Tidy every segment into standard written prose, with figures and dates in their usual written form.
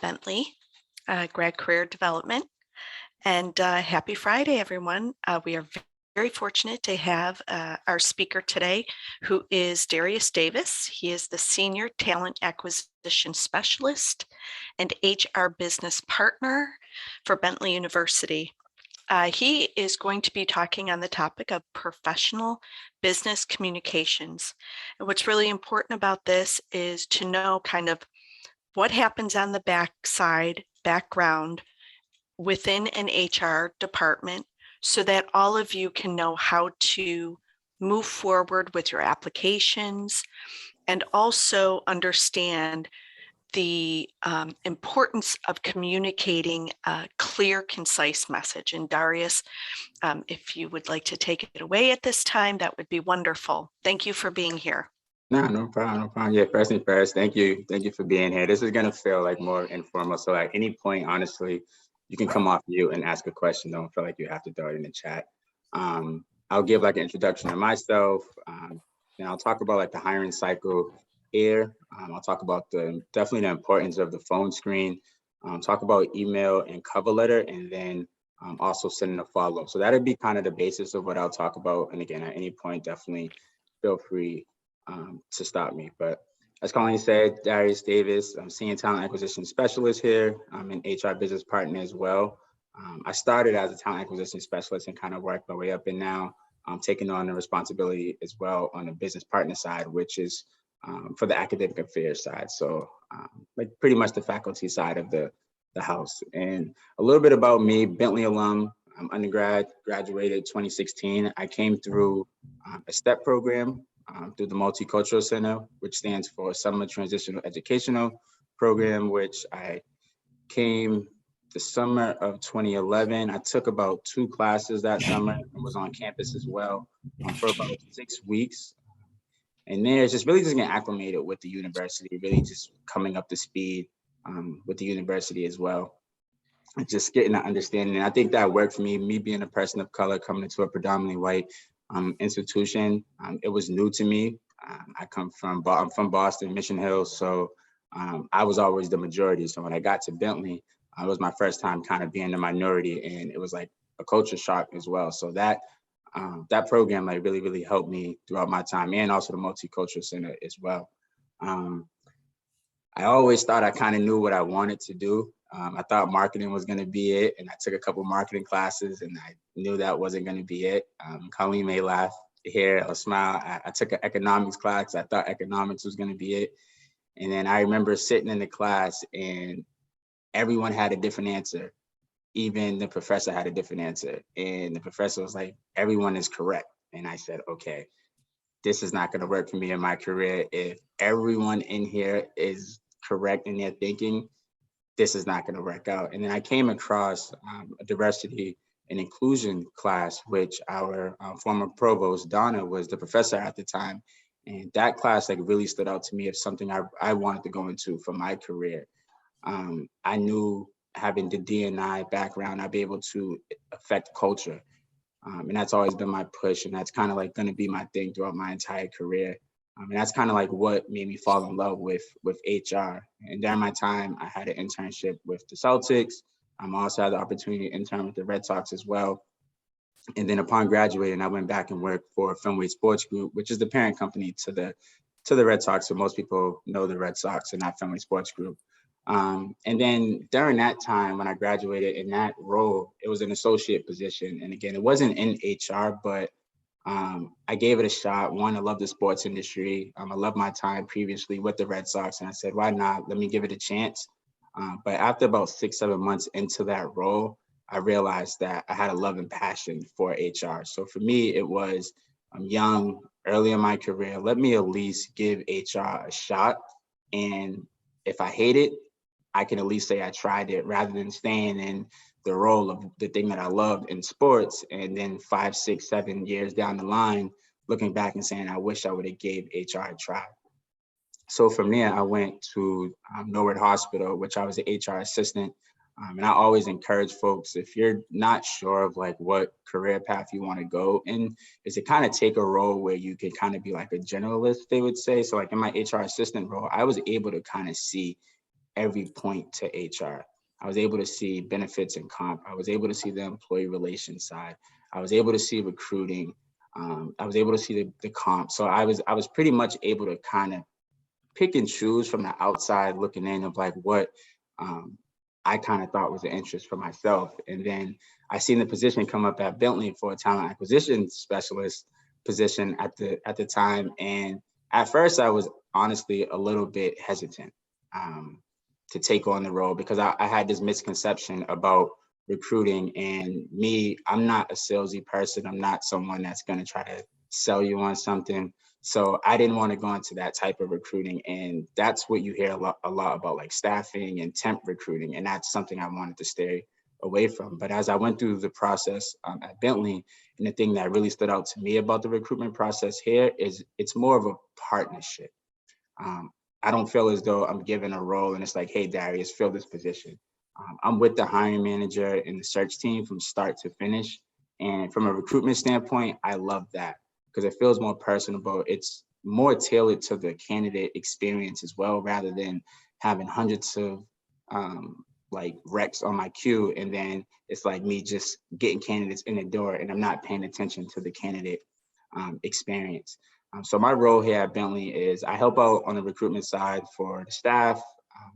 Bentley, Grad Career Development. And happy Friday, everyone. We are very fortunate to have our speaker today, who is Darius Davis. He is the Senior Talent Acquisition Specialist and HR Business Partner for Bentley University. He is going to be talking on the topic of professional business communications. And what's really important about this is to know kind of what happens on the background within an HR department so that all of you can know how to move forward with your applications and also understand the importance of communicating a clear, concise message. And Darius, if you would like to take it away at this time, that would be wonderful. Thank you for being here. No problem, no problem. Yeah, first thing first, thank you for being here. This is gonna feel like more informal. So at any point, honestly, you can come off mute and ask a question. Don't feel like you have to throw it in the chat. I'll give like an introduction to myself. Then I'll talk about like the hiring cycle here. I'll talk about definitely the importance of the phone screen. Talk about email and cover letter, and then also sending a follow-up. So that'll be kind of the basis of what I'll talk about. And again, at any point, definitely feel free to stop me. But as Colleen said, Darius Davis, I'm Senior Talent Acquisition Specialist here. I'm an HR business partner as well. I started as a talent acquisition specialist and kind of worked my way up, and now I'm taking on the responsibility as well on the business partner side, which is for the academic affairs side. So like pretty much the faculty side of the house. And a little bit about me, Bentley alum. I'm undergrad, graduated 2016. I came through a STEP program through the Multicultural Center, which stands for Summer Transitional Educational Program, which I came the summer of 2011. I took about 2 classes that summer and was on campus as well for about 6 weeks. And then it's just really just getting acclimated with the university, really just coming up to speed with the university as well. And just getting that understanding. And I think that worked for me being a person of color coming into a predominantly white institution. It was new to me. I'm from Boston, Mission Hill. So I was always the majority. So when I got to Bentley, it was my first time kind of being the minority, and it was like a culture shock as well. So that program like really helped me throughout my time, and also the Multicultural Center as well. I always thought I kind of knew what I wanted to do. I thought marketing was going to be it, and I took a couple marketing classes, and I knew that wasn't going to be it. Colleen may laugh here or smile. I took an economics class. I thought economics was going to be it. And then I remember sitting in the class, and everyone had a different answer. Even the professor had a different answer. And the professor was like, everyone is correct. And I said, okay, this is not going to work for me in my career. If everyone in here is correct in their thinking, this is not going to work out. And then I came across a diversity and inclusion class, which our former provost, Donna, was the professor at the time. And that class like really stood out to me as something I wanted to go into for my career. I knew having the D&I background, I'd be able to affect culture. And that's always been my push. And that's kind of like going to be my thing throughout my entire career. And that's kind of like what made me fall in love with HR. And during my time, I had an internship with the Celtics. I also had the opportunity to intern with the Red Sox as well. And then upon graduating, I went back and worked for Fenway Sports Group, which is the parent company to the Red Sox. So most people know the Red Sox and not Fenway Sports Group. And then during that time, when I graduated in that role, it was an associate position. And again, it wasn't in HR, but I gave it a shot. One, I love the sports industry. I love my time previously with the Red Sox. And I said, why not? Let me give it a chance. But after about 6-7 months into that role, I realized that I had a love and passion for HR. So for me, it was, I'm young, early in my career. Let me at least give HR a shot. And if I hate it, I can at least say I tried it, rather than staying in the role of the thing that I loved in sports. And then 5, 6, 7 years down the line, looking back and saying, I wish I would have gave HR a try. So from there, I went to Norwood Hospital, which I was an HR assistant. And I always encourage folks, if you're not sure of like what career path you want to go in, is to kind of take a role where you can kind of be like a generalist, they would say. So like in my HR assistant role, I was able to kind of see every point to HR. I was able to see benefits and comp. I was able to see the employee relations side. I was able to see recruiting. I was able to see the comp. So I was pretty much able to kind of pick and choose from the outside looking in of like what I kind of thought was an interest for myself. And then I seen the position come up at Bentley for a talent acquisition specialist position at the time. And at first I was honestly a little bit hesitant to take on the role because I had this misconception about recruiting. And me, I'm not a salesy person. I'm not someone that's going to try to sell you on something. So I didn't want to go into that type of recruiting. And that's what you hear a lot about, like staffing and temp recruiting. And that's something I wanted to stay away from. But as I went through the process at Bentley, and the thing that really stood out to me about the recruitment process here is it's more of a partnership. I don't feel as though I'm given a role and it's like, hey, Darius, fill this position. I'm with the hiring manager and the search team from start to finish. And from a recruitment standpoint, I love that because it feels more personable. It's more tailored to the candidate experience as well, rather than having hundreds of like recs on my queue. And then it's like me just getting candidates in the door and I'm not paying attention to the candidate experience. So my role here at Bentley is I help out on the recruitment side for the staff,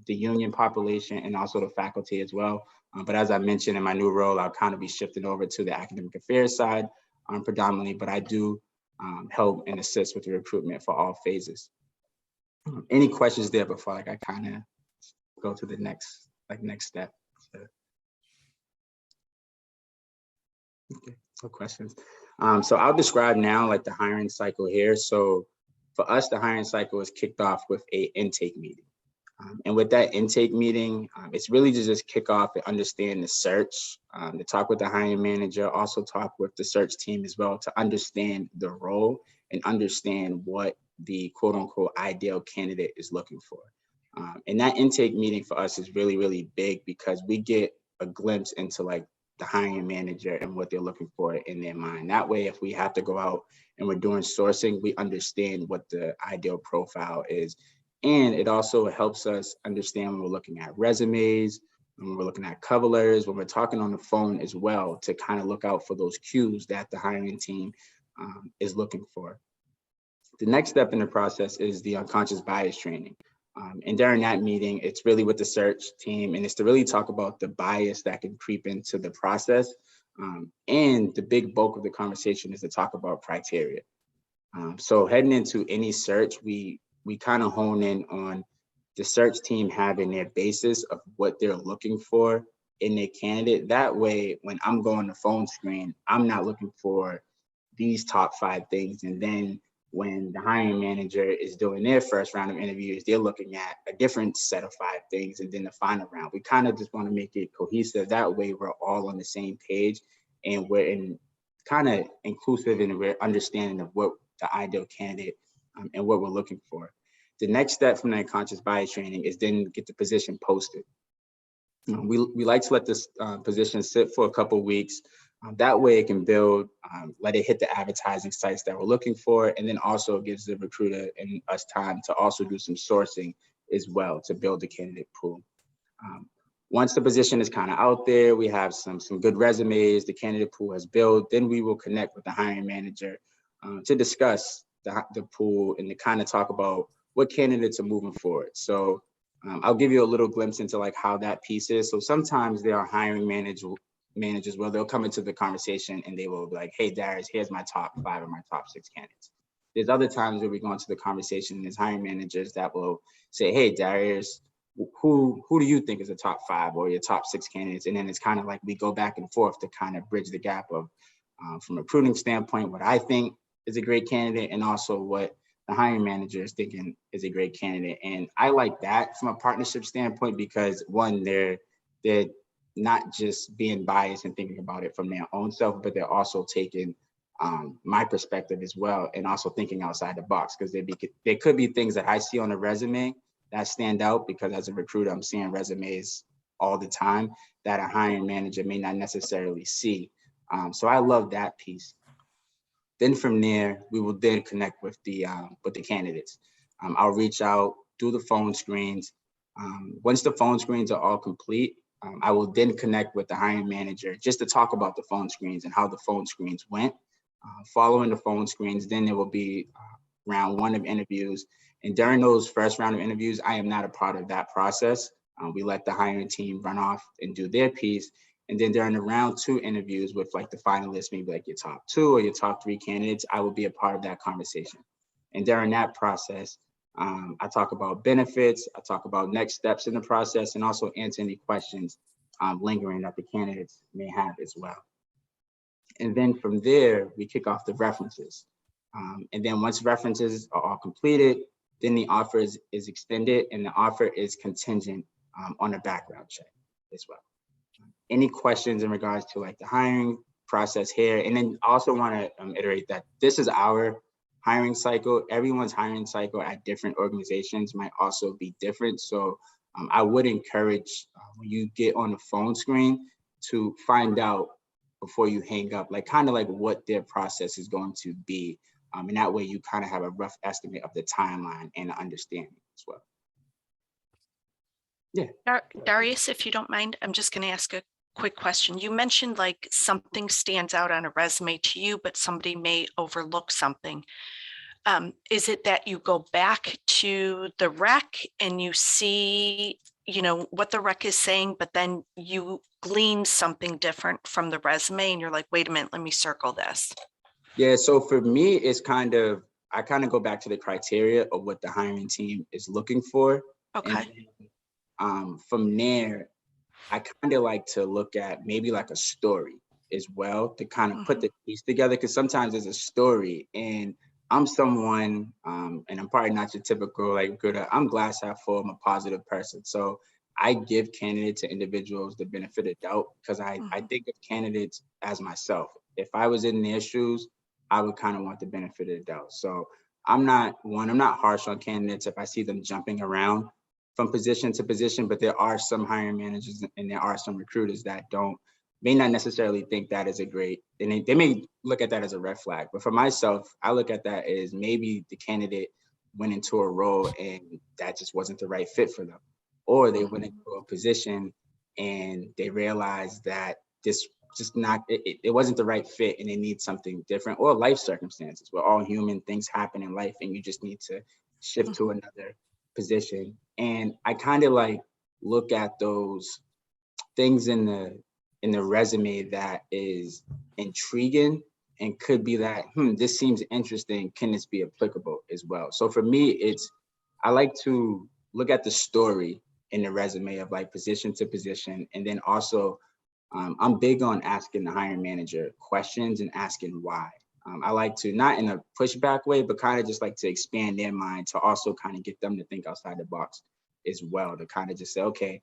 the union population, and also the faculty as well. But as I mentioned in my new role, I'll kind of be shifting over to the academic affairs side predominantly, but I do help and assist with the recruitment for all phases. Any questions there before like I kind of go to the next step? So, okay, no questions. So I'll describe now like the hiring cycle here. So for us, the hiring cycle is kicked off with a intake meeting. And with that intake meeting, it's really to just kick off and understand the search, to talk with the hiring manager, also talk with the search team as well to understand the role and understand what the quote unquote ideal candidate is looking for. And that intake meeting for us is really, really big because we get a glimpse into like the hiring manager and what they're looking for in their mind. That way, if we have to go out and we're doing sourcing, we understand what the ideal profile is. And it also helps us understand when we're looking at resumes, when we're looking at cover letters, when we're talking on the phone as well, to kind of look out for those cues that the hiring team is looking for. The next step in the process is the unconscious bias training. And during that meeting, it's really with the search team, and it's to really talk about the bias that can creep into the process. And the big bulk of the conversation is to talk about criteria. So heading into any search, we kind of hone in on the search team having their basis of what they're looking for in their candidate. That way, when I'm going to phone screen, I'm not looking for these top 5 things. And then when the hiring manager is doing their first round of interviews, they're looking at a different set of 5 things. And then the final round, we kind of just want to make it cohesive. That way we're all on the same page and we're in kind of inclusive and we're understanding of what the ideal candidate and what we're looking for. The next step from that conscious bias training is then get the position posted. We like to let this position sit for a couple of weeks. That way it can build, let it hit the advertising sites that we're looking for, and then also gives the recruiter and us time to also do some sourcing as well to build the candidate pool. Once the position is kind of out there, we have some good resumes, the candidate pool has built, then we will connect with the hiring manager to discuss the pool and to kind of talk about what candidates are moving forward. So I'll give you a little glimpse into like how that piece is. So sometimes there are hiring managers where they'll come into the conversation and they will be like, hey, Darius, here's my top 5 or my top 6 candidates. There's other times where we go into the conversation and there's hiring managers that will say, hey, Darius, who do you think is the top 5 or your top 6 candidates? And then it's kind of like we go back and forth to kind of bridge the gap of from a recruiting standpoint, what I think is a great candidate and also what the hiring manager is thinking is a great candidate. And I like that from a partnership standpoint because one, they're not just being biased and thinking about it from their own self, but they're also taking my perspective as well and also thinking outside the box because there could be things that I see on a resume that stand out because as a recruiter, I'm seeing resumes all the time that a hiring manager may not necessarily see. So I love that piece. Then from there, we will then connect with the candidates. I'll reach out, do the phone screens, Once the phone screens are all complete, I will then connect with the hiring manager just to talk about the phone screens and how the phone screens went. Following the phone screens, then there will be round one of interviews. And during those first round of interviews, I am not a part of that process. We let the hiring team run off and do their piece. And then during the round two interviews with like the finalists, maybe like your top two or your top three candidates, I will be a part of that conversation. And during that process, I talk about benefits, I talk about next steps in the process, and also answer any questions lingering that the candidates may have as well. And then from there, we kick off the references. And then once references are all completed, then the offer is extended, and the offer is contingent on a background check as well. Any questions in regards to like the hiring process here? And then I also want to iterate that this is our hiring cycle. Everyone's hiring cycle at different organizations might also be different. So I would encourage when you get on the phone screen to find out before you hang up, like kind of like what their process is going to be. And that way you kind of have a rough estimate of the timeline and understanding as well. Yeah. Darius, if you don't mind, I'm just going to ask a quick question. You mentioned like something stands out on a resume to you, but somebody may overlook something. Is it that you go back to the rec and you see, you know, what the rec is saying, but then you glean something different from the resume and you're like, wait a minute, let me circle this? Yeah, so for me, it's I kind of go back to the criteria of what the hiring team is looking for. Okay. And then, from there, I kind of like to look at maybe like a story as well to kind of put the piece together, because sometimes there's a story and I'm someone, and I'm probably not your typical like recruiter. I'm glass half full. I'm a positive person. So I give candidates and individuals the benefit of doubt because I think of candidates as myself. If I was in their shoes, I would kind of want the benefit of the doubt. So I'm not harsh on candidates if I see them jumping around from position to position, but there are some hiring managers and there are some recruiters that may not necessarily think that is a great, and they may look at that as a red flag. But for myself, I look at that as maybe the candidate went into a role and that just wasn't the right fit for them. Or they went into a position and they realized that this just not, it wasn't the right fit and they need something different, or life circumstances. We're all human, things happen in life and you just need to shift to another position. And I kind of like look at those things in the resume that is intriguing and could be that, this seems interesting. Can this be applicable as well? So for me, I like to look at the story in the resume of like position to position. And then also I'm big on asking the hiring manager questions and asking why. I like to, not in a pushback way, but kind of just like to expand their mind to also kind of get them to think outside the box as well, to kind of just say, okay,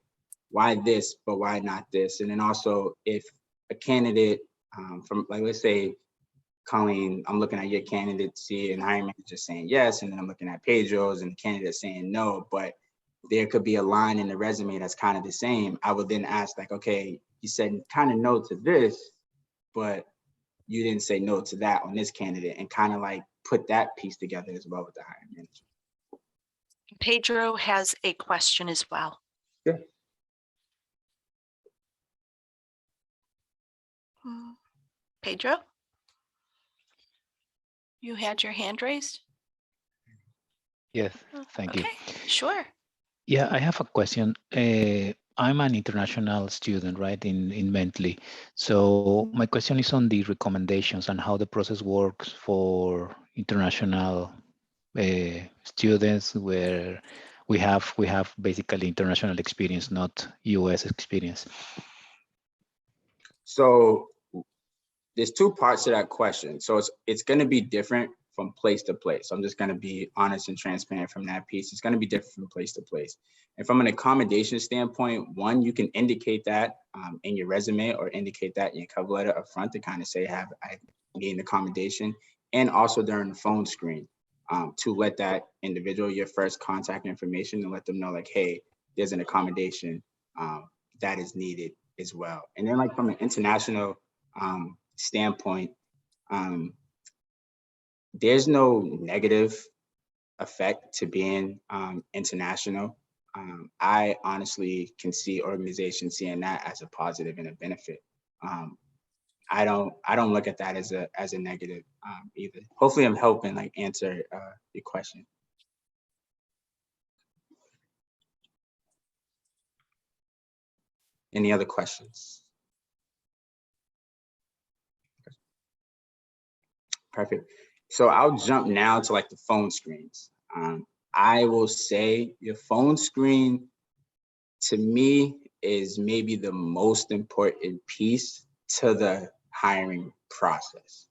why this, but why not this? And then also if a candidate from like, let's say, Colleen, I'm looking at your candidacy and hiring manager saying yes, and then I'm looking at Pedro's and the candidate saying no, but there could be a line in the resume that's kind of the same. I would then ask like, okay, you said kind of no to this, but you didn't say no to that on this candidate, and kind of like put that piece together as well with the hiring manager. Pedro has a question as well. Yeah. Pedro, you had your hand raised? Yes, thank you. Sure. Yeah, I have a question. I'm an international student, right, in Bentley. So my question is on the recommendations and how the process works for international students, where we have basically international experience, not US experience. So there's two parts to that question. So it's going to be different from place to place. So I'm just going to be honest and transparent from that piece. It's going to be different from place to place. And from an accommodation standpoint, one, you can indicate that in your resume or indicate that in your cover letter up front to kind of say, I need an accommodation, and also during the phone screen to let that individual your first contact information and let them know like, hey, there's an accommodation that is needed as well. And then like from an international standpoint, there's no negative effect to being international. I honestly can see organizations seeing that as a positive and a benefit. I don't look at that as a negative either. Hopefully I'm helping like answer your question. Any other questions? Perfect. So I'll jump now to like the phone screens. I will say your phone screen to me is maybe the most important piece to the hiring process.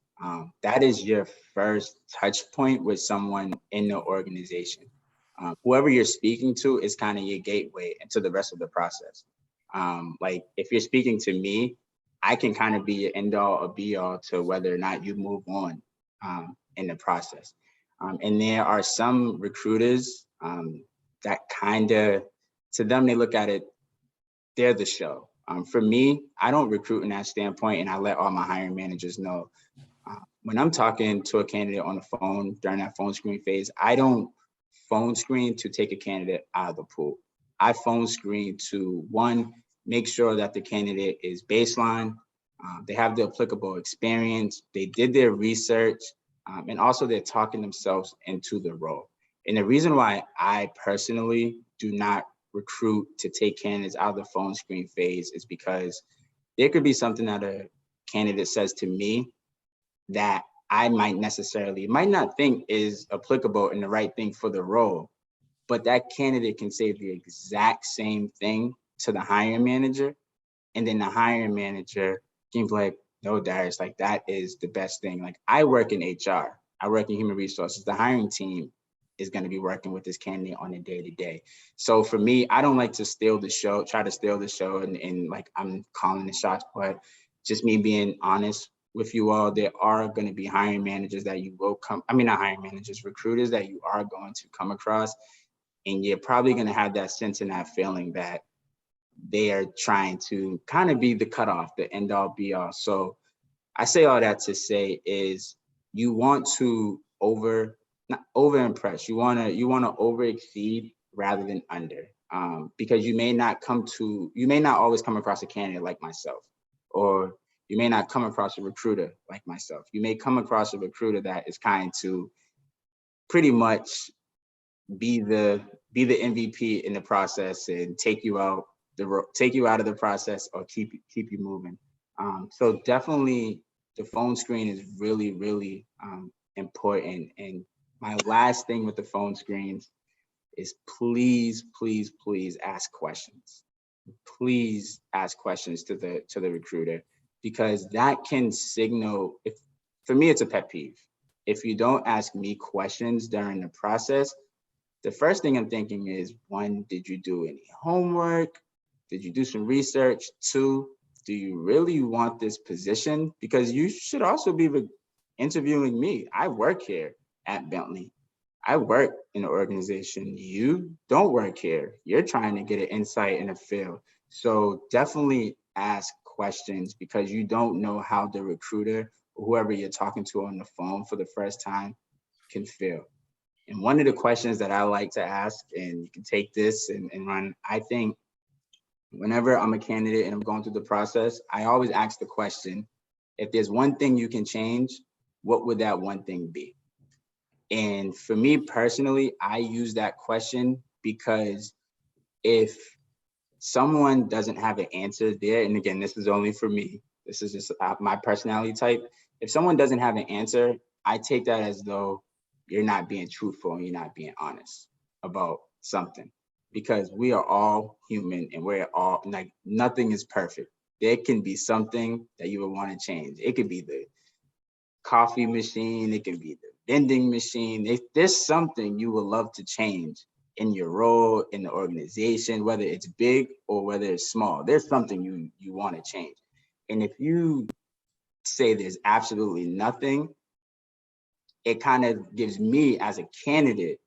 That is your first touch point with someone in the organization. Whoever you're speaking to is kind of your gateway into the rest of the process. Like if you're speaking to me, I can kind of be your end all or be all to whether or not you move on in the process. And there are some recruiters that kind of, to them, they look at it, they're the show. For me, I don't recruit in that standpoint, and I let all my hiring managers know. When I'm talking to a candidate on the phone during that phone screen phase, I don't phone screen to take a candidate out of the pool. I phone screen to, one, make sure that the candidate is baseline, they have the applicable experience, they did their research, and also they're talking themselves into the role. And the reason why I personally do not recruit to take candidates out of the phone screen phase is because there could be something that a candidate says to me that I might not think is applicable and the right thing for the role, but that candidate can say the exact same thing to the hiring manager. And then the hiring manager can be like, no, Darius, like that is the best thing. Like I work in HR, I work in human resources. The hiring team is going to be working with this candidate on a day-to-day. So for me, I don't like to steal the show, try to steal the show and like I'm calling the shots, but just me being honest with you all, there are going to be hiring managers that you will not hiring managers, recruiters that you are going to come across. And you're probably going to have that sense and that feeling that they are trying to kind of be the cutoff, the end all be all. So I say all that to say is you want to not over impress. You want to over exceed rather than under, because you may not always come across a candidate like myself, or you may not come across a recruiter like myself. You may come across a recruiter that is kind to pretty much be the MVP in the process and take you out of the process or keep you moving. So definitely the phone screen is really, really important. And my last thing with the phone screens is please, please, please ask questions. Please ask questions to the recruiter, because that can signal, for me, it's a pet peeve. If you don't ask me questions during the process, the first thing I'm thinking is, one, did you do any homework? Did you do some research? Two, do you really want this position? Because you should also be interviewing me. I work here at Bentley. I work in an organization. You don't work here. You're trying to get an insight in a field. So definitely ask questions, because you don't know how the recruiter or whoever you're talking to on the phone for the first time can feel. And one of the questions that I like to ask, and you can take this and run, I think whenever I'm a candidate and I'm going through the process, I always ask the question, if there's one thing you can change, what would that one thing be? And for me personally, I use that question because if someone doesn't have an answer there, and again, this is only for me, this is just my personality type. If someone doesn't have an answer, I take that as though you're not being truthful and you're not being honest about something, because we are all human and we're all like, nothing is perfect. There can be something that you would want to change. It could be the coffee machine, it can be the vending machine. If there's something you would love to change in your role in the organization, whether it's big or whether it's small, there's something you want to change. And if you say there's absolutely nothing, it kind of gives me as a candidate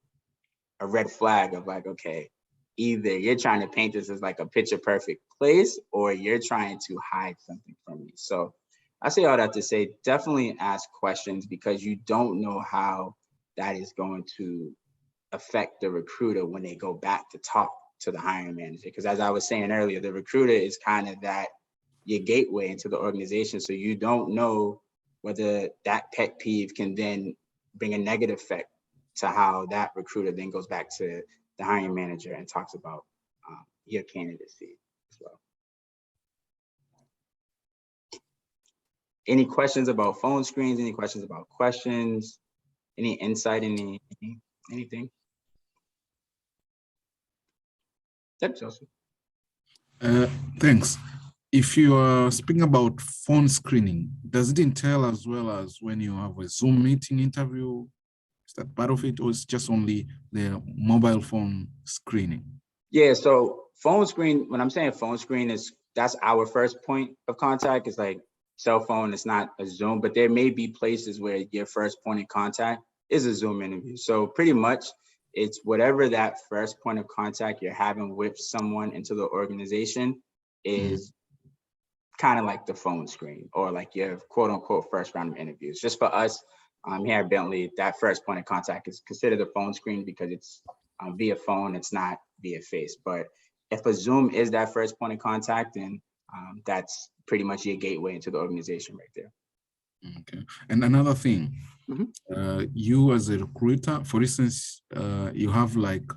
a red flag of like, okay, either you're trying to paint this as like a picture perfect place, or you're trying to hide something from me. So I say all that to say, definitely ask questions, because you don't know how that is going to affect the recruiter when they go back to talk to the hiring manager. Because as I was saying earlier, the recruiter is kind of that your gateway into the organization. So you don't know whether that pet peeve can then bring a negative effect to how that recruiter then goes back to the hiring manager and talks about your candidacy as well. Any questions about phone screens? Any questions about questions? Any insight in anything? Yep, Joseph. Thanks. If you are speaking about phone screening, does it entail as well as when you have a Zoom meeting interview? Is that part of it, or is just only the mobile phone screening? Yeah, so phone screen, when I'm saying phone screen, that's our first point of contact. It's like cell phone, it's not a Zoom, but there may be places where your first point of contact is a Zoom interview. So pretty much it's whatever that first point of contact you're having with someone into the organization is kind of like the phone screen, or like your quote unquote first round of interviews. Just for us here at Bentley, that first point of contact is considered a phone screen because it's via phone, it's not via face. But if a Zoom is that first point of contact, then that's pretty much your gateway into the organization right there. Okay. And another thing, you as a recruiter, for instance, you have like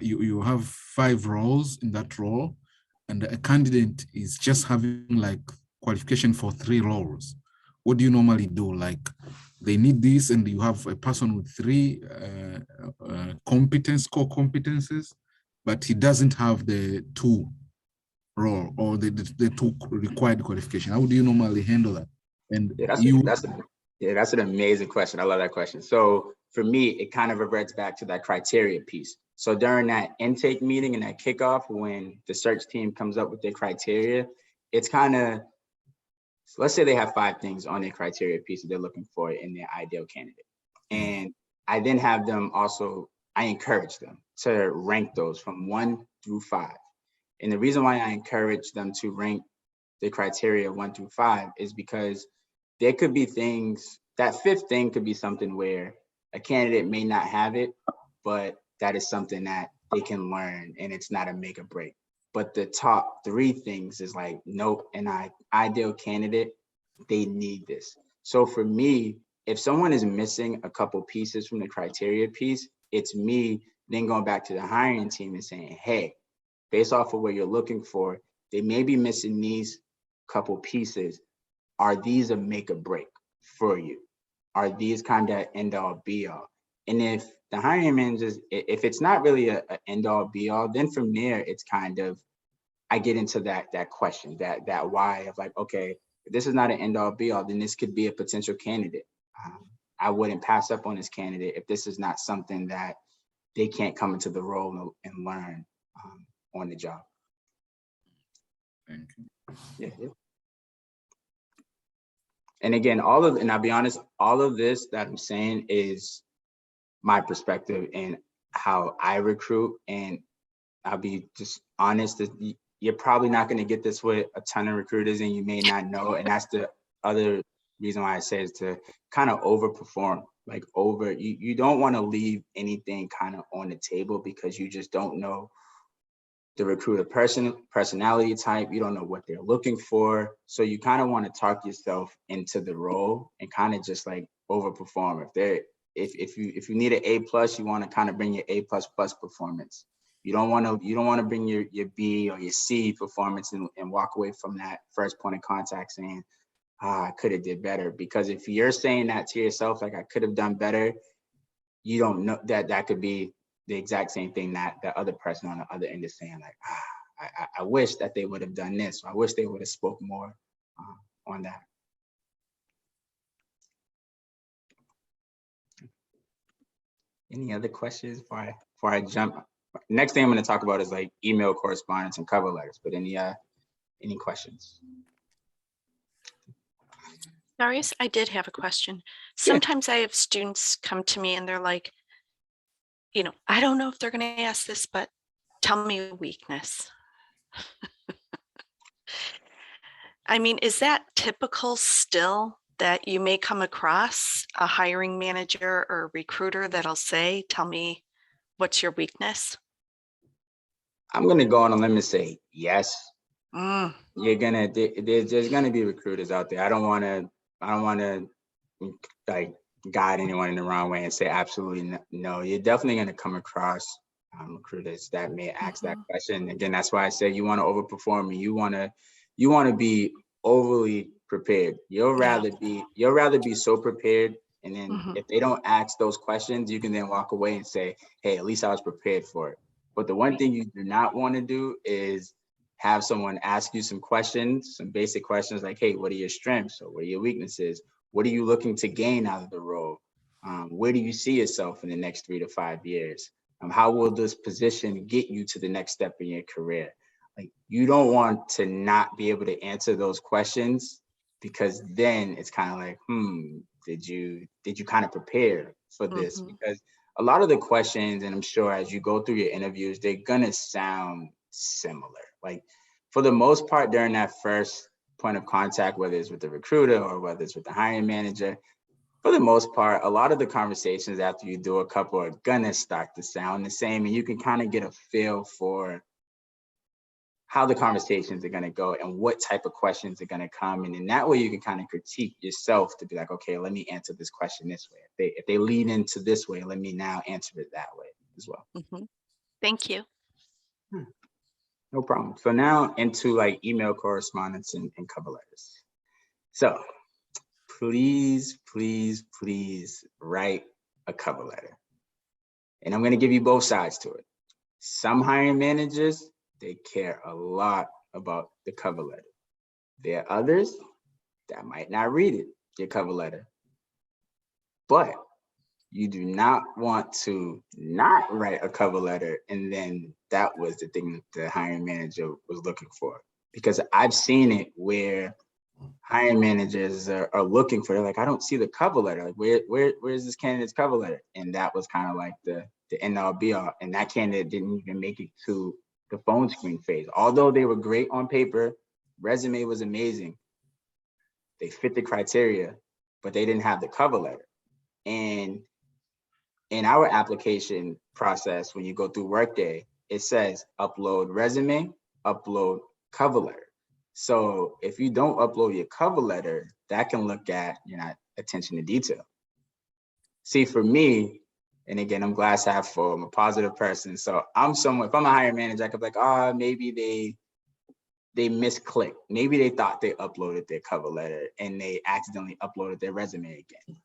you have 5 roles in that role, and a candidate is just having like qualification for 3 roles. What do you normally do? Like they need this, and you have a person with 3 core competences, but he doesn't have the 2 role or the 2 required qualification. How do you normally handle that? And that's an amazing question. I love that question. So for me, it kind of reverts back to that criteria piece. So during that intake meeting and that kickoff, when the search team comes up with their criteria, it's kind of, let's say they have 5 things on their criteria piece that they're looking for in their ideal candidate. And I then have them also, I encourage them to rank those from 1 through 5. And the reason why I encourage them to rank the criteria 1 through 5 is because there could be things, that 5th thing could be something where a candidate may not have it, but that is something that they can learn and it's not a make or break. But the top 3 things is like, nope, an ideal candidate, they need this. So for me, if someone is missing a couple pieces from the criteria piece, it's me then going back to the hiring team and saying, hey, based off of what you're looking for, they may be missing these couple pieces. Are these a make or break for you? Are these kind of end all be all? And if the hiring managers, if it's not really a end all be all, then from there, it's kind of, I get into that question, that why of like, okay, if this is not an end all be all, then this could be a potential candidate. I wouldn't pass up on this candidate if this is not something that they can't come into the role and learn on the job. Thank you. Yeah. And again, and I'll be honest, all of this that I'm saying is my perspective and how I recruit. And I'll be just honest that you're probably not going to get this with a ton of recruiters and you may not know. And that's the other reason why I say is to kind of overperform, like you don't want to leave anything kind of on the table because you just don't know the recruiter personality type. You don't know what they're looking for. So you kind of want to talk yourself into the role and kind of just like overperform. If you need an A+, you want to kind of bring your A++ performance. You don't want to bring your B or your C performance and walk away from that first point of contact saying, I could have did better. Because if you're saying that to yourself, like I could have done better, you don't know that could be the exact same thing that the other person on the other end is saying, like, I wish that they would have done this. Or I wish they would have spoke more on that. Any other questions before I jump? Next thing I'm going to talk about is like email correspondence and cover letters, but any questions? Darius, I did have a question. Sometimes I have students come to me and they're like, I don't know if they're going to ask this, but tell me a weakness. I mean, is that typical still that you may come across a hiring manager or a recruiter that'll say, tell me what's your weakness? I'm gonna go on a limb and say yes. Mm, There's gonna be recruiters out there. I don't wanna like guide anyone in the wrong way and say absolutely no. You're definitely gonna come across recruiters that may ask that question. Again, that's why I say you want to overperform and you want to be overly prepared. You'll rather be so prepared, and then if they don't ask those questions, you can then walk away and say, hey, at least I was prepared for it. But the one thing you do not want to do is have someone ask you some questions, some basic questions like, hey, what are your strengths or what are your weaknesses? What are you looking to gain out of the role? Where do you see yourself in the next 3 to 5 years? How will this position get you to the next step in your career? Like, you don't want to not be able to answer those questions, because then it's kind of like, did you kind of prepare for this? Because a lot of the questions, and I'm sure as you go through your interviews, they're gonna sound similar. Like, for the most part, during that first point of contact, whether it's with the recruiter or whether it's with the hiring manager, for the most part, a lot of the conversations after you do a couple are gonna start to sound the same, and you can kind of get a feel for how the conversations are gonna go and what type of questions are gonna come. And in that way, you can kind of critique yourself to be like, okay, let me answer this question this way. If they lead into this way, let me now answer it that way as well. Thank you. No problem. So now into like email correspondence and cover letters. So please, please, please write a cover letter. And I'm going to give you both sides to it. Some hiring managers, they care a lot about the cover letter. There are others that might not read it, your cover letter. But you do not want to not write a cover letter and then that was the thing that the hiring manager was looking for. Because I've seen it where hiring managers are looking for, they're like, I don't see the cover letter. Like, where's this candidate's cover letter? And that was kind of like the end all be all. And that candidate didn't even make it to the phone screen phase. Although they were great on paper, resume was amazing. They fit the criteria, but they didn't have the cover letter. And in our application process, when you go through Workday, it says upload resume, upload cover letter. So if you don't upload your cover letter, that can look at your attention to detail. See, for me, and again, I'm glass half full, I'm a positive person. So if I'm a hiring manager, I could be like, maybe they misclicked. Maybe they thought they uploaded their cover letter and they accidentally uploaded their resume again.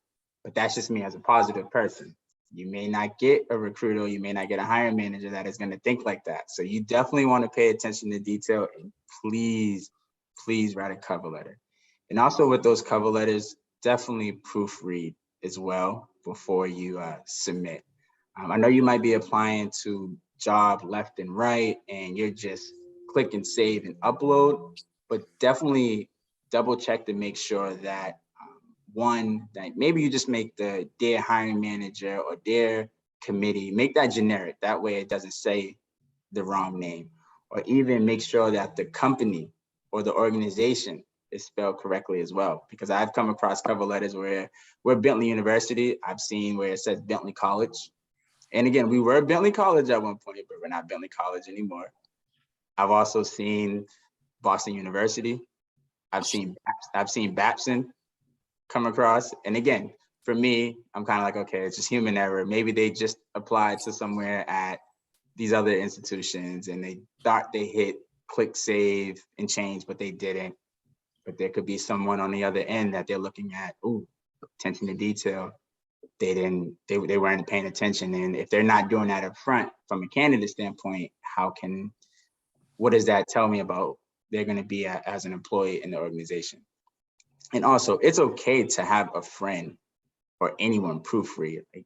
But that's just me as a positive person. You may not get a recruiter, you may not get a hiring manager that is going to think like that. So you definitely want to pay attention to detail, and please write a cover letter. And also with those cover letters, definitely proofread as well before you submit. I know you might be applying to job left and right and you're just click and save and upload, but definitely double check to make sure that one, that maybe you just make the dear hiring manager or dear committee, make that generic. That way it doesn't say the wrong name. Or even make sure that the company or the organization is spelled correctly as well. Because I've come across cover letters where we're Bentley University. I've seen where it says Bentley College. And again, we were Bentley College at one point, but we're not Bentley College anymore. I've also seen Boston University. I've seen Babson come across. And again, for me, I'm kind of like, okay, it's just human error. Maybe they just applied to somewhere at these other institutions and they thought they hit click save and change, but they didn't. But there could be someone on the other end that they're looking at, attention to detail. They weren't paying attention. And if they're not doing that up front from a candidate standpoint, what does that tell me about they're going to be as an employee in the organization? And also, it's okay to have a friend or anyone proofread. Like,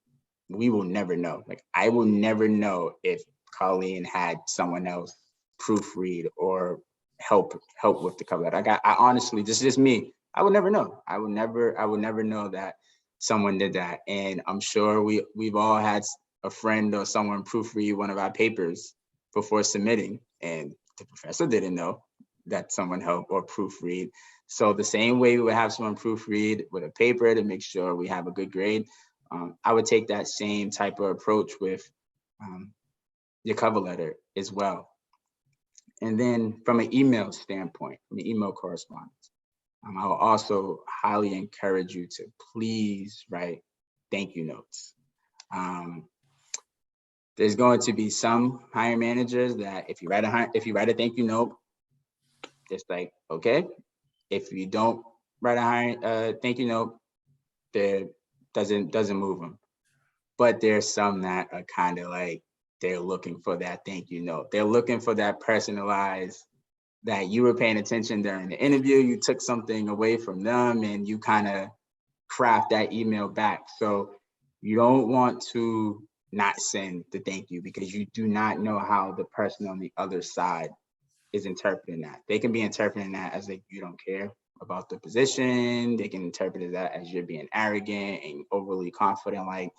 we will never know. Like, I will never know if Colleen had someone else proofread or help with the cover letter. I honestly, this is just me. I would never know. I would never know that someone did that. And I'm sure we've all had a friend or someone proofread one of our papers before submitting, and the professor didn't know that someone helped or proofread. So the same way we would have someone proofread with a paper to make sure we have a good grade, I would take that same type of approach with your cover letter as well. And then from an email standpoint, from the email correspondence, I will also highly encourage you to please write thank you notes. There's going to be some hiring managers that if you write a thank you note, it's like, okay. If you don't write a thank you note, there doesn't move them. But there's some that are kind of like, they're looking for that thank you note. They're looking for that personalized, that you were paying attention during the interview, you took something away from them and you kind of craft that email back. So you don't want to not send the thank you, because you do not know how the person on the other side is interpreting that. They can be interpreting that as like, you don't care about the position. They can interpret it that as you're being arrogant and overly confident. Like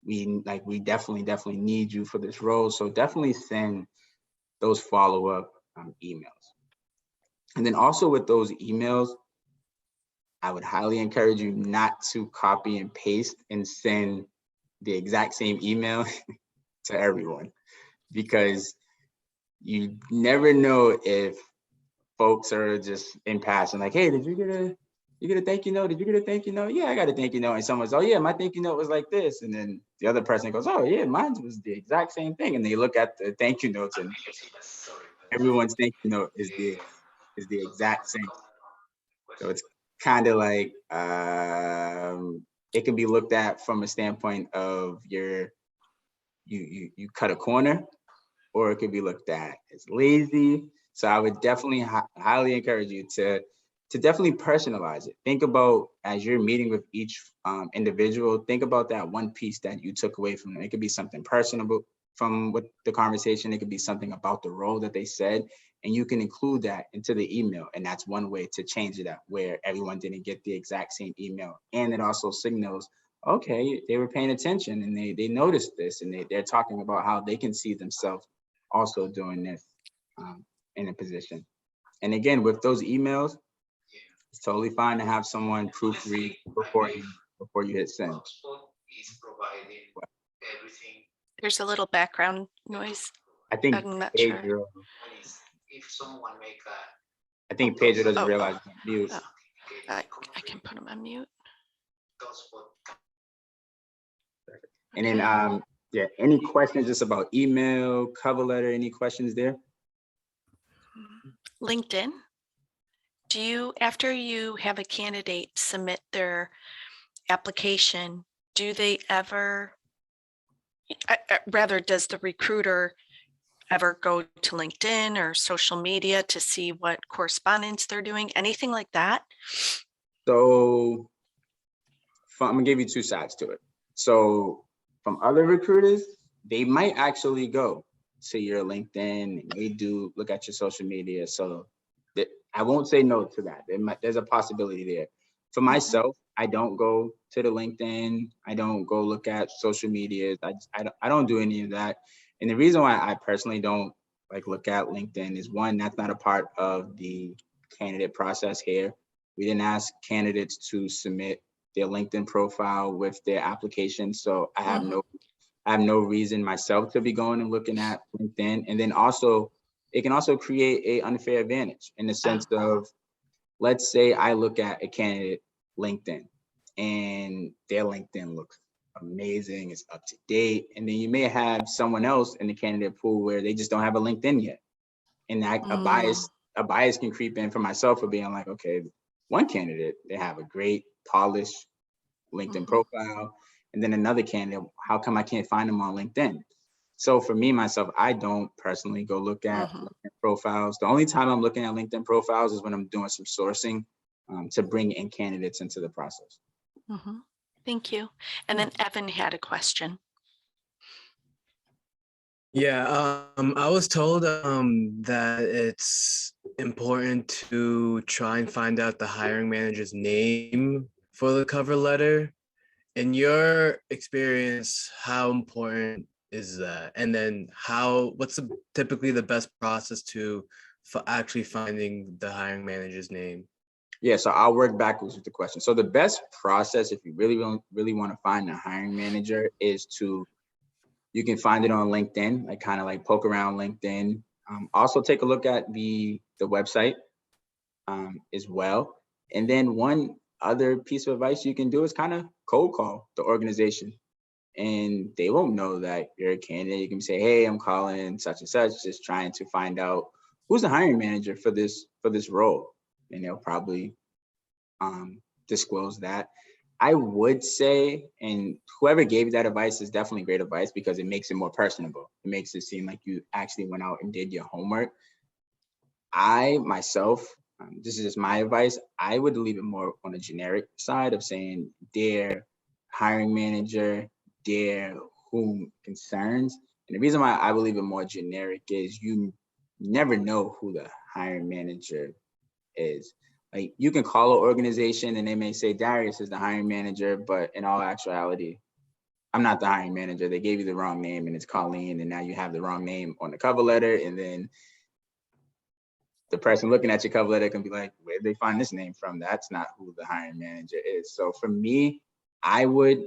we definitely need you for this role. So definitely send those follow-up emails. And then also with those emails, I would highly encourage you not to copy and paste and send the exact same email to everyone, because you never know if folks are just in passing, like, hey, did you get a thank you note? Did you get a thank you note? Yeah, I got a thank you note. And someone's, oh yeah, my thank you note was like this. And then the other person goes, oh yeah, mine was the exact same thing. And they look at the thank you notes and everyone's thank you note is the exact same. So it's kind of like, it can be looked at from a standpoint of you cut a corner, or it could be looked at as lazy. So I would definitely highly encourage you to definitely personalize it. Think about, as you're meeting with each individual, think about that one piece that you took away from them. It could be something personable from what the conversation. It could be something about the role that they said, and you can include that into the email. And that's one way to change it up, where everyone didn't get the exact same email. And it also signals, okay, they were paying attention and they noticed this, and they're talking about how they can see themselves also doing this in a position. And again, with those emails, it's totally fine to have someone proofread before you hit send. There's a little background noise. I think I'm not Pedro, sure. I think Pedro doesn't Oh, realize he's on mute. oh. I can put him on mute. And then, yeah, any questions just about email, cover letter, any questions there? LinkedIn. Do you, after you have a candidate submit their application, do they ever, rather, does the recruiter ever go to LinkedIn or social media to see what correspondence they're doing, anything like that? So I'm gonna give you two sides to it. So from other recruiters, they might actually go to your LinkedIn and they do look at your social media. So I won't say no to that. There's a possibility there. For myself, I don't go to the LinkedIn. I don't go look at social media. I don't do any of that. And the reason why I personally don't like look at LinkedIn is, one, that's not a part of the candidate process here. We didn't ask candidates to submit their LinkedIn profile with their application. So I have no reason myself to be going and looking at LinkedIn. And then also, it can also create an unfair advantage in the sense of, let's say I look at a candidate LinkedIn and their LinkedIn looks amazing, it's up to date. And then you may have someone else in the candidate pool where they just don't have a LinkedIn yet. And that a bias can creep in for myself for being like, okay, one candidate, they have a great polished LinkedIn profile. And then another candidate, how come I can't find them on LinkedIn? So for me, myself, I don't personally go look at LinkedIn profiles. The only time I'm looking at LinkedIn profiles is when I'm doing some sourcing to bring in candidates into the process. Thank you. And then Evan had a question. Yeah, I was told that it's important to try and find out the hiring manager's name for the cover letter. In your experience, how important is that? And then what's typically the best process to actually finding the hiring manager's name? Yeah, so I'll work backwards with the question. So the best process, if you really want to find a hiring manager, is you can find it on LinkedIn, like kind of like poke around LinkedIn. Also take a look at the website as well. And then one other piece of advice you can do is kind of cold call the organization. And they won't know that you're a candidate. You can say, hey, I'm calling such and such, just trying to find out who's the hiring manager for this role. And they'll probably disclose that. I would say, and whoever gave you that advice is definitely great advice because it makes it more personable. It makes it seem like you actually went out and did your homework. I myself, this is just my advice, I would leave it more on the generic side of saying dear hiring manager, dear whom concerns. And the reason why I would leave it more generic is you never know who the hiring manager is. Like you can call an organization and they may say Darius is the hiring manager, but in all actuality, I'm not the hiring manager. They gave you the wrong name and it's Colleen, and now you have the wrong name on the cover letter. And then the person looking at your cover letter can be like, where did they find this name from? That's not who the hiring manager is. So for me, I would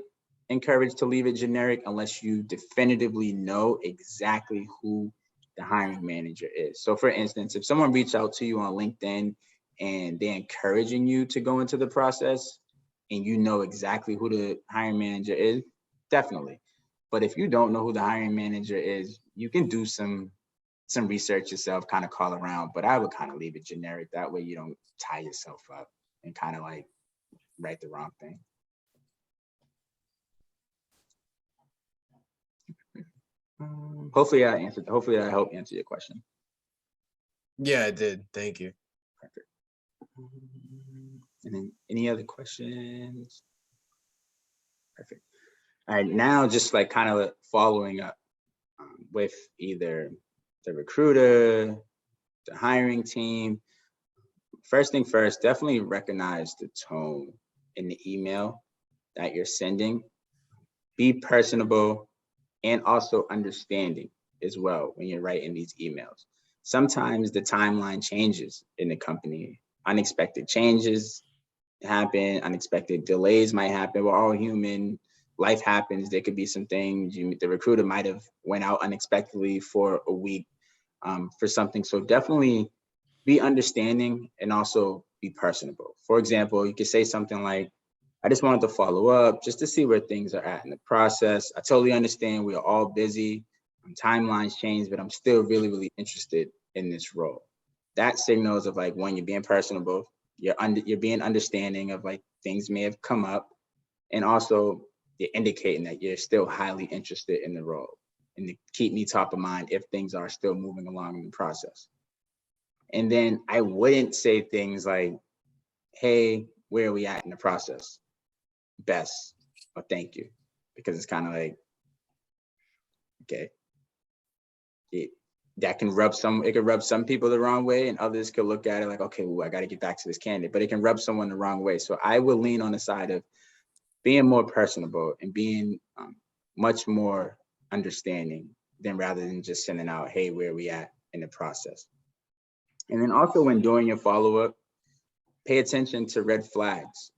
encourage to leave it generic unless you definitively know exactly who the hiring manager is. So for instance, if someone reached out to you on LinkedIn and they're encouraging you to go into the process and you know exactly who the hiring manager is, definitely. But if you don't know who the hiring manager is, you can do some research yourself, kind of call around, but I would kind of leave it generic. That way you don't tie yourself up and kind of like write the wrong thing. Hopefully I helped answer your question. Yeah, I did. Thank you. Perfect. And then any other questions? Perfect. All right, now just like kind of following up with either the recruiter, the hiring team. First thing first, definitely recognize the tone in the email that you're sending. Be personable and also understanding as well when you're writing these emails. Sometimes the timeline changes in the company. Unexpected changes happen, unexpected delays might happen. We're all human. Life happens. There could be some things. The recruiter might have went out unexpectedly for a week for something. So definitely be understanding and also be personable. For example, you could say something like, I just wanted to follow up just to see where things are at in the process. I totally understand we're all busy, timelines change, but I'm still really, really interested in this role. That signals of like, one, you're being personable, you're being understanding of like things may have come up, and also you're indicating that you're still highly interested in the role and to keep me top of mind if things are still moving along in the process. And then I wouldn't say things like, hey, where are we at in the process? Best or thank you, because it's kind of like, okay, that can rub it could rub some people the wrong way, and others could look at it like, okay, well, I got to get back to this candidate, but it can rub someone the wrong way. So I would lean on the side of being more personable and being much more understanding than rather than just sending out, hey, where are we at in the process? And then also when doing your follow-up, pay attention to red flags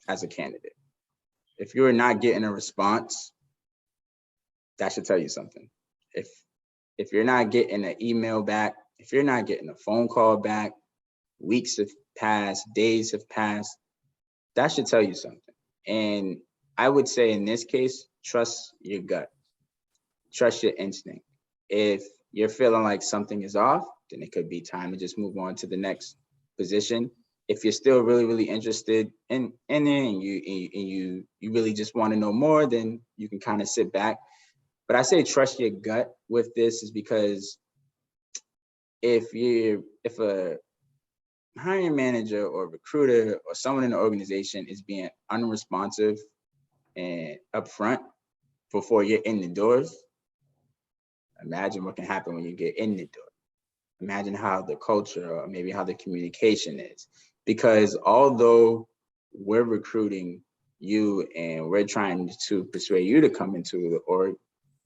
as a candidate. If you're not getting a response, that should tell you something. If you're not getting an email back, if you're not getting a phone call back, weeks have passed, days have passed, that should tell you something. And I would say in this case, trust your gut, trust your instinct. If you're feeling like something is off, then it could be time to just move on to the next position. If you're still really, really interested in it and you really just want to know more, then you can kind of sit back. But I say trust your gut with this is because if a hiring manager or recruiter or someone in the organization is being unresponsive and upfront before you're in the doors, imagine what can happen when you get in the door. Imagine how the culture or maybe how the communication is. Because although we're recruiting you and we're trying to persuade you to come into the org,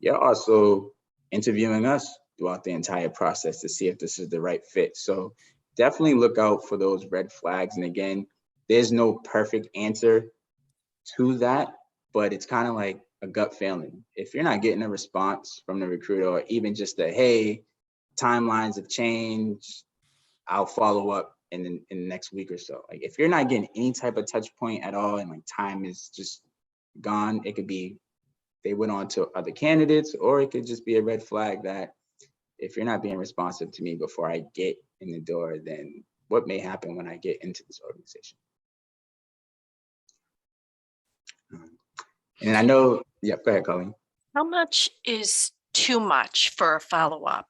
you're also interviewing us throughout the entire process to see if this is the right fit. So definitely look out for those red flags. And again, there's no perfect answer to that, but it's kind of like a gut feeling. If you're not getting a response from the recruiter or even just a, hey, timelines have changed, I'll follow up in the next week or so. Like if you're not getting any type of touch point at all and like time is just gone, it could be they went on to other candidates, or it could just be a red flag that if you're not being responsive to me before I get in the door, then what may happen when I get into this organization? And I know, yeah, go ahead, Colleen. How much is too much for a follow-up?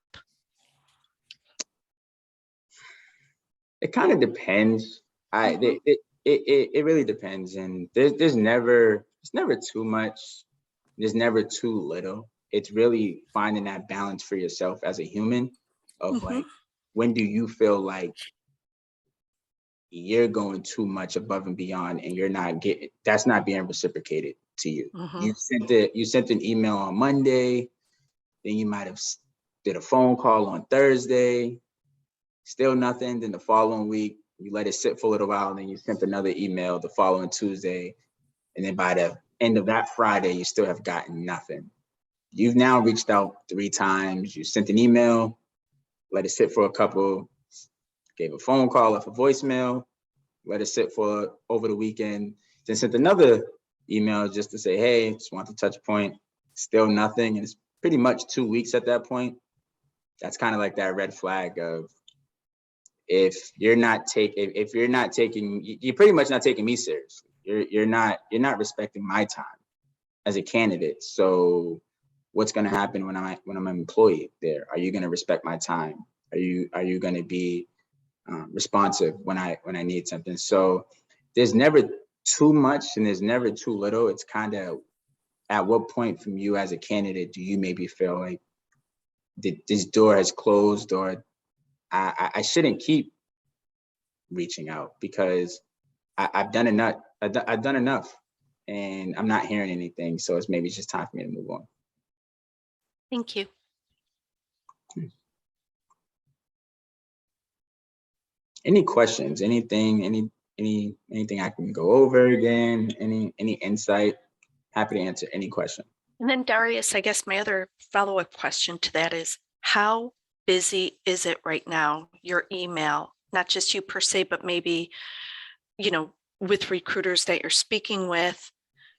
It kind of depends. It really depends, and it's never too much. There's never too little. It's really finding that balance for yourself as a human of like, when do you feel like you're going too much above and beyond and you're not getting, that's not being reciprocated to you. You sent an email on Monday, then you might have did a phone call on Thursday, still nothing. Then the following week, you let it sit for a little while, and then you sent another email the following Tuesday. And then by the end of that Friday, you still have gotten nothing. You've now reached out 3 times. You sent an email, let it sit for a couple, gave a phone call, left a voicemail, let it sit for over the weekend, then sent another email just to say, hey, just want to touch point, still nothing. And it's pretty much 2 weeks at that point. That's kind of like that red flag of, if you're not taking, you're pretty much not taking me seriously. You're not respecting my time as a candidate. So what's going to happen when I'm an employee there? Are you going to respect my time? Are you going to be responsive when I need something? So there's never too much and there's never too little. It's kind of at what point from you as a candidate do you maybe feel like this door has closed, or I shouldn't keep reaching out because I've done enough. I've done enough, and I'm not hearing anything. So it's maybe just time for me to move on. Thank you. Any questions? Anything? Anything I can go over again? Any insight? Happy to answer any question. And then Darius, I guess my other follow-up question to that is, how busy is it right now, your email, not just you per se, but maybe, you know, with recruiters that you're speaking with,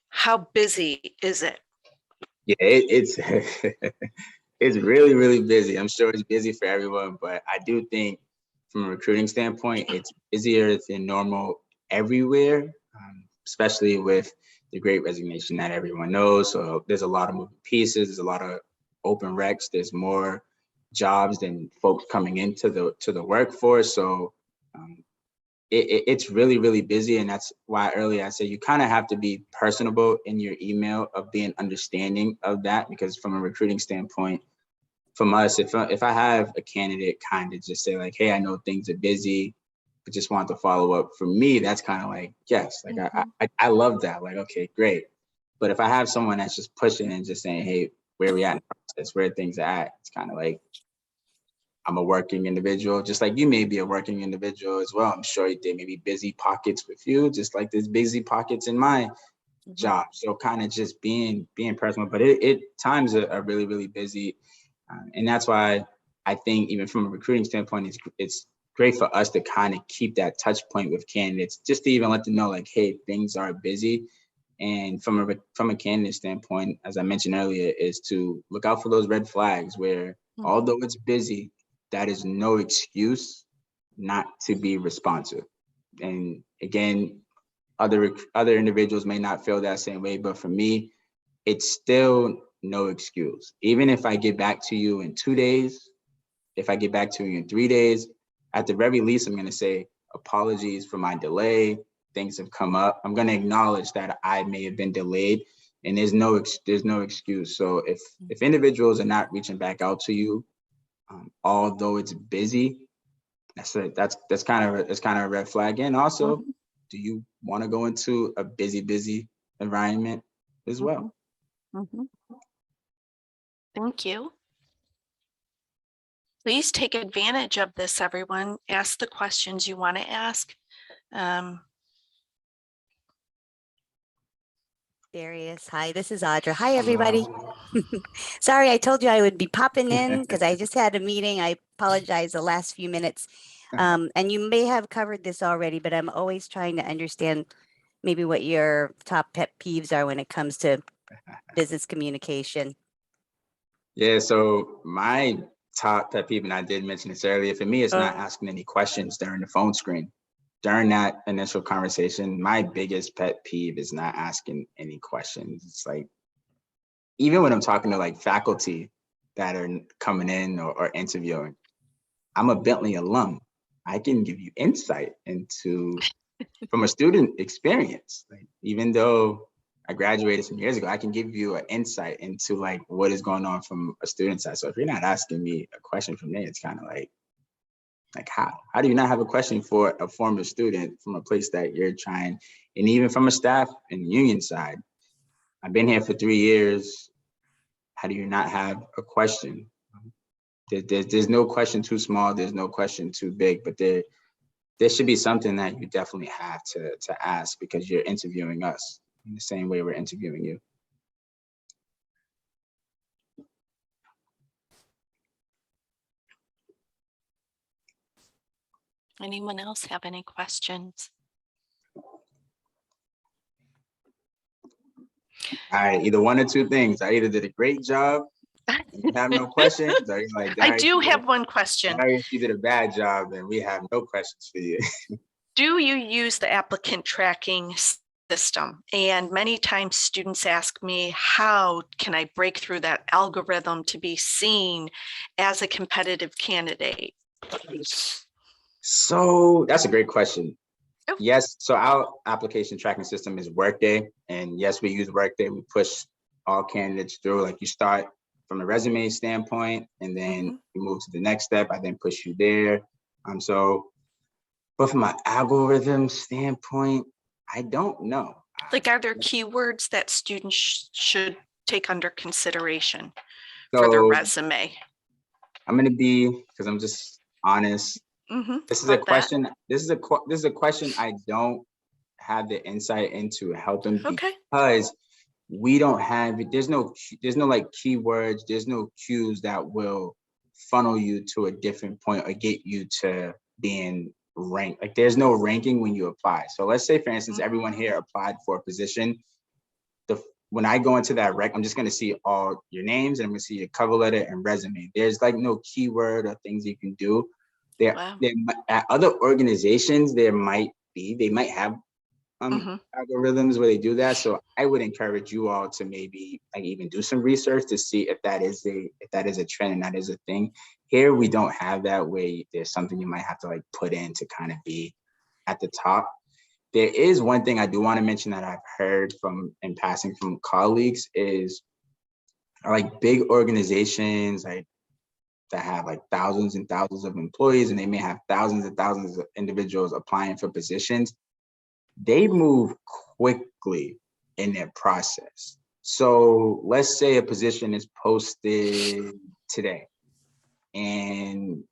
how busy is it? Yeah, it's it's really, really busy. I'm sure it's busy for everyone, but I do think from a recruiting standpoint, it's busier than normal everywhere, especially with the Great Resignation that everyone knows. So there's a lot of moving pieces. There's a lot of open recs. There's more jobs than folks coming into the workforce. So it's really, really busy. And that's why earlier I said you kind of have to be personable in your email of being understanding of that, because from a recruiting standpoint, from us, if I have a candidate kind of just say like, hey, I know things are busy, but just want to follow up. For me, that's kind of like, yes, like I love that. Like, okay, great. But if I have someone that's just pushing and just saying, hey, where we at in the process, where things are at, it's kind of like, I'm a working individual, just like you may be a working individual as well. I'm sure there may be busy pockets with you, just like there's busy pockets in my job. So kind of just being personal, but times are really, really busy. And that's why I think even from a recruiting standpoint, it's great for us to kind of keep that touch point with candidates, just to even let them know like, hey, things are busy. And from a candidate standpoint, as I mentioned earlier, is to look out for those red flags where although it's busy, that is no excuse not to be responsive. And again, other individuals may not feel that same way, but for me, it's still no excuse. Even if I get back to you in 2 days, if I get back to you in 3 days, at the very least, I'm going to say apologies for my delay. Things have come up. I'm going to acknowledge that I may have been delayed, and there's no excuse. So if individuals are not reaching back out to you, although it's busy, that's kind of a red flag. And also, do you want to go into a busy environment as well? Thank you. Please take advantage of this, everyone. Ask the questions you want to ask. Darius. Hi, this is Audra. Hi, everybody. Sorry, I told you I would be popping in because I just had a meeting. I apologize the last few minutes. And you may have covered this already, but I'm always trying to understand maybe what your top pet peeves are when it comes to business communication. Yeah, so my top pet peeve, and I did mention this earlier, for me, it's not asking any questions during the phone screen. During that initial conversation, my biggest pet peeve is not asking any questions. It's like, even when I'm talking to like faculty that are coming in or interviewing, I'm a Bentley alum. I can give you insight into from a student experience. Like, even though I graduated some years ago, I can give you an insight into like what is going on from a student side. So if you're not asking me a question from there, it's kind of like how do you not have a question for a former student from a place that you're trying, and even from a staff and union side? I've been here for 3 years. How do you not have a question? There's no question too small. There's no question too big, but there should be something that you definitely have to ask, because you're interviewing us in the same way we're interviewing you. Anyone else have any questions? Either one or two things. I either did a great job and you have no questions, or you're like, I Darius, do have one question. Darius, you did a bad job and we have no questions for you. Do you use the applicant tracking system? And many times students ask me, how can I break through that algorithm to be seen as a competitive candidate? So that's a great question. Oh. Yes, so our application tracking system is Workday. And yes, we use Workday. We push all candidates through. Like, you start from a resume standpoint, and then you move to the next step. I then push you there. But from an algorithm standpoint, I don't know. Like, are there keywords that students should take under consideration for their resume? I'm going to be, because I'm just honest. This is a question. This is a question I don't have the insight into helping, because we don't have. There's no like keywords. There's no cues that will funnel you to a different point or get you to being ranked. Like, there's no ranking when you apply. So let's say, for instance, everyone here applied for a position. When I go into that rec, I'm just going to see all your names, and I'm going to see your cover letter and resume. There's like no keyword or things you can do. At other organizations, they might have algorithms where they do that. So I would encourage you all to maybe like even do some research to see if that is a trend and that is a thing. Here we don't have that way. There's something you might have to like put in to kind of be at the top. There is one thing I do want to mention that I've heard in passing from colleagues is, like, big organizations like that have like thousands and thousands of employees, and they may have thousands and thousands of individuals applying for positions. They move quickly in their process. So let's say a position is posted today, and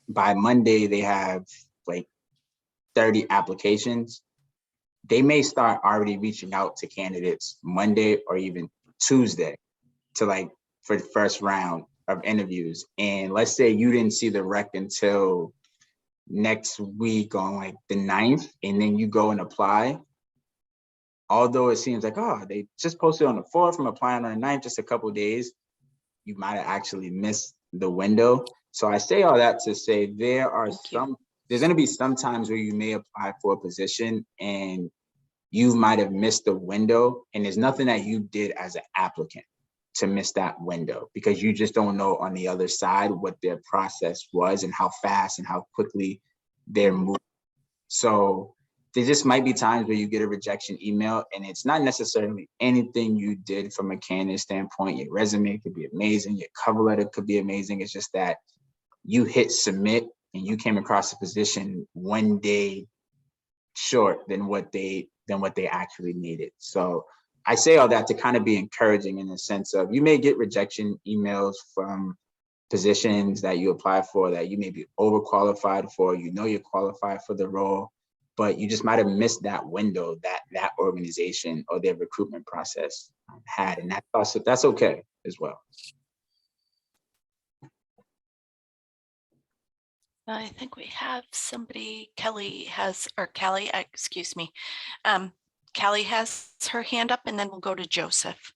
by Monday they have like 30 applications. They may start already reaching out to candidates Monday or even Tuesday for the first round of interviews. And let's say you didn't see the rec until next week on like the 9th, and then you go and apply. Although it seems like, they just posted on the 4th, I'm applying on the 9th, just a couple of days, you might have actually missed the window. So I say all that to say there's going to be some times where you may apply for a position and you might have missed the window, and there's nothing that you did as an applicant to miss that window, because you just don't know on the other side what their process was and how fast and how quickly they're moving. So there just might be times where you get a rejection email, and it's not necessarily anything you did from a candidate standpoint. Your resume could be amazing, your cover letter could be amazing. It's just that you hit submit and you came across a position one day short than what they actually needed. So I say all that to kind of be encouraging, in the sense of, you may get rejection emails from positions that you apply for that you may be overqualified for. You know you're qualified for the role, but you just might have missed that window that that organization or their recruitment process had, and that's okay as well. I think we have somebody, Callie, excuse me. Callie has her hand up, and then we'll go to Joseph.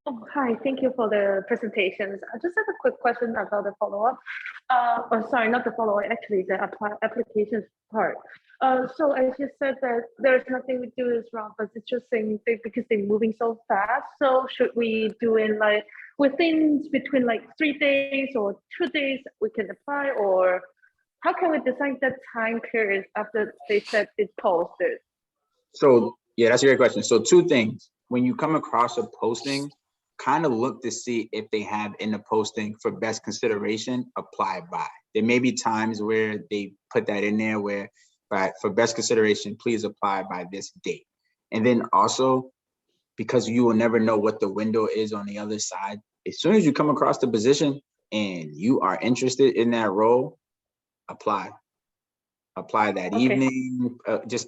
Oh, hi, thank you for the presentations. I just have a quick question about the follow-up. Sorry, not the follow-up, actually the applications part. So as you said that there's nothing we do is wrong, but it's just saying because they're moving so fast. So should we do it like between like 3 days or 2 days we can apply, or how can we decide that time period after they said it's posted? So yeah, that's a great question. So two things. When you come across a posting, kind of look to see if they have in the posting for best consideration, apply by. There may be times where they put that in there where, but for best consideration, please apply by this date. And then also, because you will never know what the window is on the other side, as soon as you come across the position and you are interested in that role, apply that Okay. evening.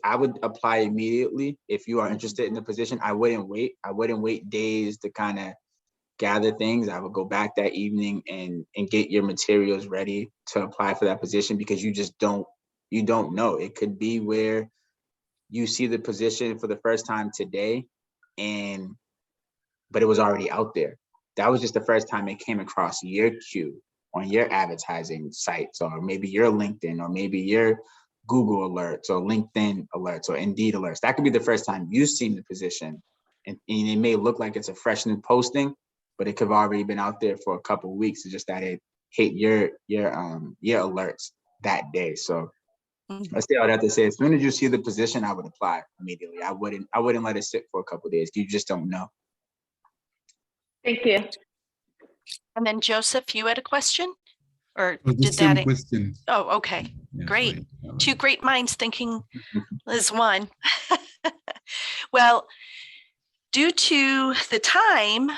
I would apply immediately if you are interested in the position. I wouldn't wait days to kind of gather things. I would go back that evening and get your materials ready to apply for that position, because you don't know. It could be where you see the position for the first time today, but it was already out there. That was just the first time it came across your queue on your advertising sites, or maybe your LinkedIn, or maybe your Google alerts, or LinkedIn alerts, or Indeed alerts. That could be the first time you've seen the position, and it may look like it's a fresh new posting, but it could have already been out there for a couple of weeks. It's just that it hit your alerts that day. So I say all that to say, as soon as you see the position, I would apply immediately. I wouldn't let it sit for a couple of days. You just don't know. Thank you. And then Joseph, you had a question? Or The did same that? question. Oh, okay. Yeah, Great. sorry. All right. Two great minds thinking as one. Well, due to the time,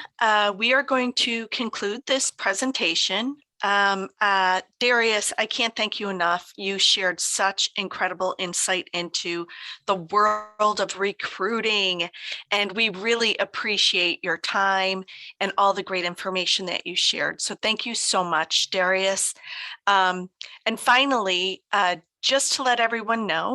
we are going to conclude this presentation. Darius, I can't thank you enough. You shared such incredible insight into the world of recruiting, and we really appreciate your time and all the great information that you shared. So thank you so much, Darius. And finally, just to let everyone know,